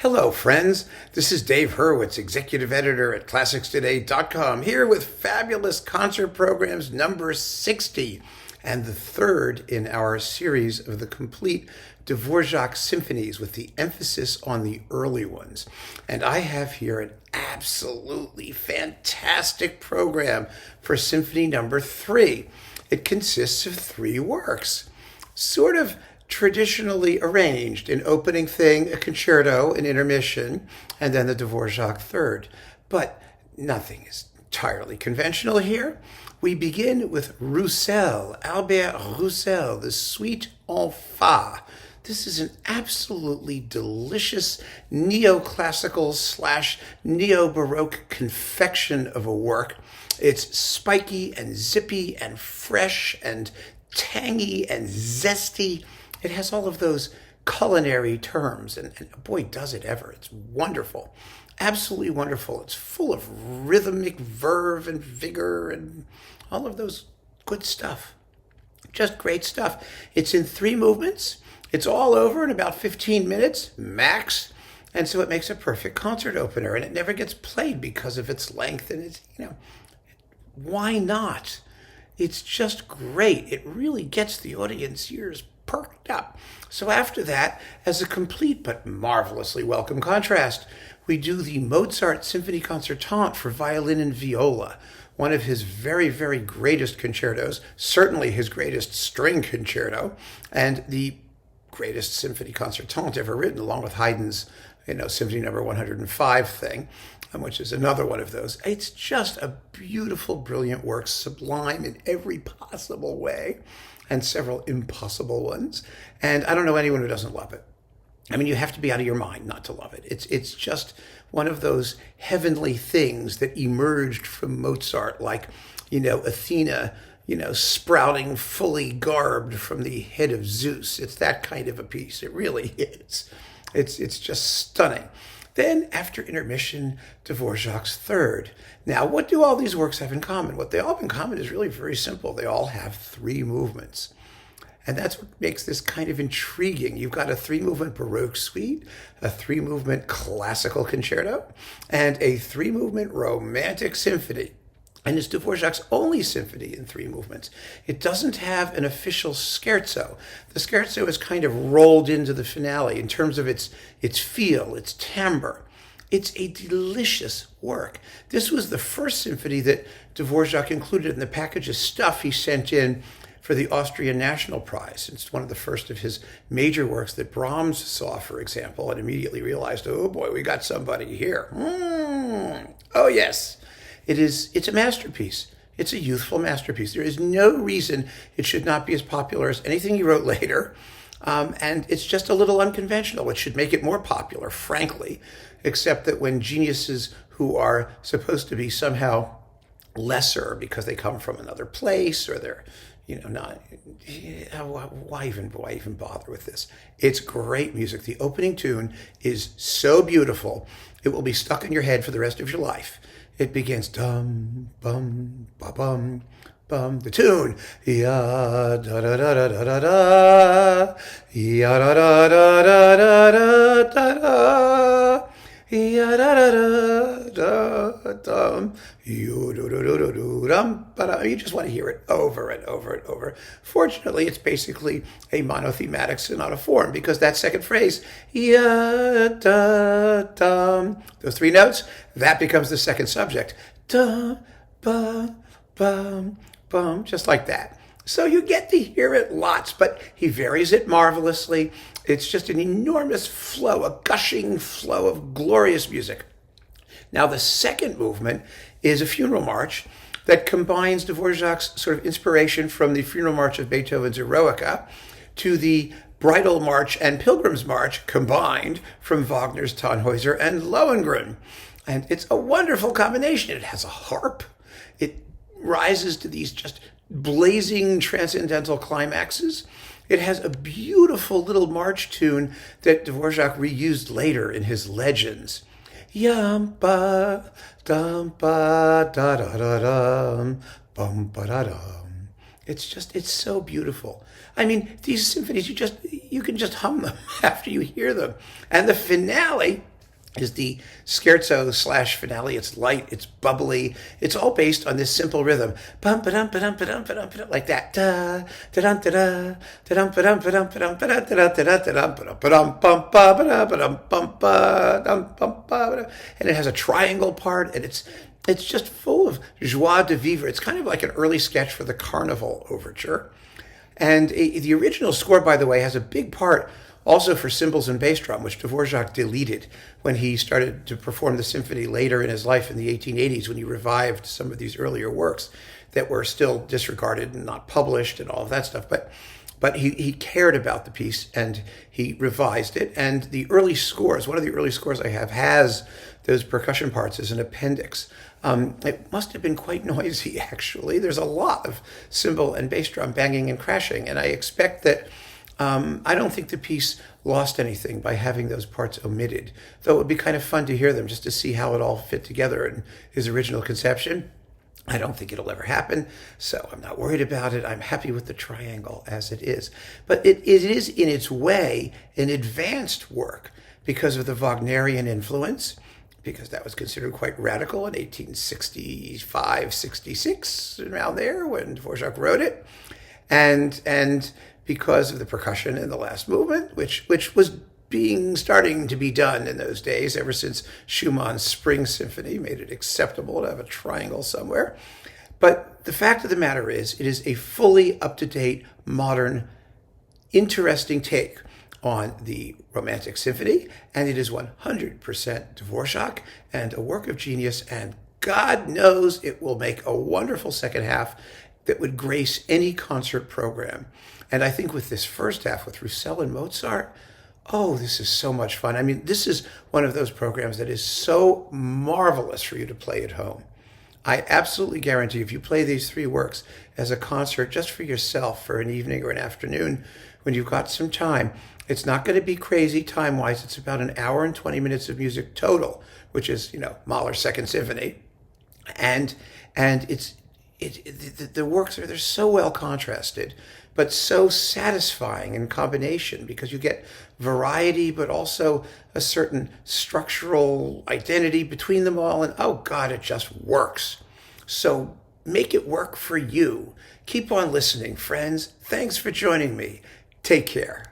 Hello, friends. This is Dave Hurwitz, executive editor at ClassicsToday.com, here with fabulous concert programs number 60, and the third in our series of the complete Dvorak symphonies with the emphasis on the early ones. And I have here an absolutely fantastic program for Symphony number 3. It consists of 3 works, sort of traditionally arranged: an opening thing, a concerto, an intermission, and then the Dvorak third. But nothing is entirely conventional here. We begin with Roussel, Albert Roussel, the Suite en Fa. This is an absolutely delicious neoclassical / neo-baroque confection of a work. It's spiky and zippy and fresh and tangy and zesty. It has all of those culinary terms, and boy, does it ever. It's wonderful. Absolutely wonderful. It's full of rhythmic verve and vigor and all of those good stuff. Just great stuff. It's in 3 movements. It's all over in about 15 minutes, max. And so it makes a perfect concert opener, and it never gets played because of its length. And it's, why not? It's just great. It really gets the audience ears perked up. So after that, as a complete but marvelously welcome contrast, we do the Mozart Symphony Concertante for violin and viola, one of his very, very greatest concertos, certainly his greatest string concerto, and the greatest symphony concertante ever written, along with Haydn's, Symphony number 105 thing, which is another one of those. It's just a beautiful, brilliant work, sublime in every possible way, and several impossible ones. And I don't know anyone who doesn't love it. I mean, you have to be out of your mind not to love it. It's just one of those heavenly things that emerged from Mozart, like, Athena, sprouting fully garbed from the head of Zeus. It's that kind of a piece. It really is. It's just stunning. Then, after intermission, Dvorak's third. Now, what do all these works have in common? What they all have in common is really very simple. They all have 3 movements. And that's what makes this kind of intriguing. You've got a 3-movement Baroque suite, a 3-movement classical concerto, and a 3-movement romantic symphony. And it's Dvorak's only symphony in 3 movements. It doesn't have an official scherzo. The scherzo is kind of rolled into the finale in terms of its feel, its timbre. It's a delicious work. This was the first symphony that Dvorak included in the package of stuff he sent in for the Austrian National Prize. It's one of the first of his major works that Brahms saw, for example, and immediately realized, oh boy, we got somebody here. Oh yes. It's a masterpiece. It's a youthful masterpiece. There is no reason it should not be as popular as anything he wrote later. And it's just a little unconventional, which should make it more popular, frankly, except that when geniuses who are supposed to be somehow lesser because they come from another place or they're, not, why even bother with this? It's great music. The opening tune is so beautiful, it will be stuck in your head for the rest of your life. It begins dum bum ba bum bum. The tune ya da da da da da da da ya da da da da da da da ya da da da dum you do do do do do dum ba. You just want to hear it over and over and over. Fortunately, it's basically a monothematic sonata form, because that second phrase, ya da dum, those 3 notes, that becomes the second subject. Da ba bum bum, just like that. So you get to hear it lots, but he varies it marvelously. It's just an enormous flow, a gushing flow of glorious music. Now, the second movement is a funeral march that combines Dvorak's sort of inspiration from the funeral march of Beethoven's Eroica to the bridal march and pilgrim's march combined from Wagner's Tannhäuser and Lohengrin. And it's a wonderful combination. It has a harp. It rises to these just blazing transcendental climaxes. It has a beautiful little march tune that Dvorak reused later in his Legends. Yum ba dum ba da da da dum bum ba da dum. It's so beautiful. I mean, these symphonies, you can just hum them after you hear them. And the finale is the scherzo slash finale. It's light, it's bubbly. It's all based on this simple rhythm. Bum ba dum ba dum ba dum ba dum ba dum, like that. Da da dum da da da dum ba dum ba dum ba dum ba da da da da da dum ba dum bum ba ba da ba dum bum ba dum bum ba. And it has a triangle part, and it's just full of joie de vivre. It's kind of like an early sketch for the Carnival overture. And the original score, by the way, has a big part also for cymbals and bass drum, which Dvorak deleted when he started to perform the symphony later in his life in the 1880s, when he revived some of these earlier works that were still disregarded and not published and all of that stuff. But he cared about the piece, and he revised it. And the early scores, one of the early scores I have, has those percussion parts as an appendix. It must have been quite noisy, actually. There's a lot of cymbal and bass drum banging and crashing, and I expect that I don't think the piece lost anything by having those parts omitted, though it would be kind of fun to hear them just to see how it all fit together in his original conception. I don't think it'll ever happen, so I'm not worried about it. I'm happy with the triangle as it is. But it is, in its way, an advanced work because of the Wagnerian influence, because that was considered quite radical in 1865, 66, around there when Dvorak wrote it. And because of the percussion in the last movement, which was starting to be done in those days, ever since Schumann's Spring Symphony made it acceptable to have a triangle somewhere. But the fact of the matter is, it is a fully up-to-date, modern, interesting take on the Romantic Symphony, and it is 100% Dvorak and a work of genius, and God knows it will make a wonderful second half that would grace any concert program. And I think with this first half, with Roussel and Mozart, oh, this is so much fun. I mean, this is one of those programs that is so marvelous for you to play at home. I absolutely guarantee if you play these three works as a concert just for yourself for an evening or an afternoon when you've got some time, it's not going to be crazy time-wise. It's about an hour and 20 minutes of music total, which is, Mahler's Second Symphony. And the works they're so well contrasted, but so satisfying in combination, because you get variety, but also a certain structural identity between them all. And oh God, it just works. So make it work for you. Keep on listening, friends. Thanks for joining me. Take care.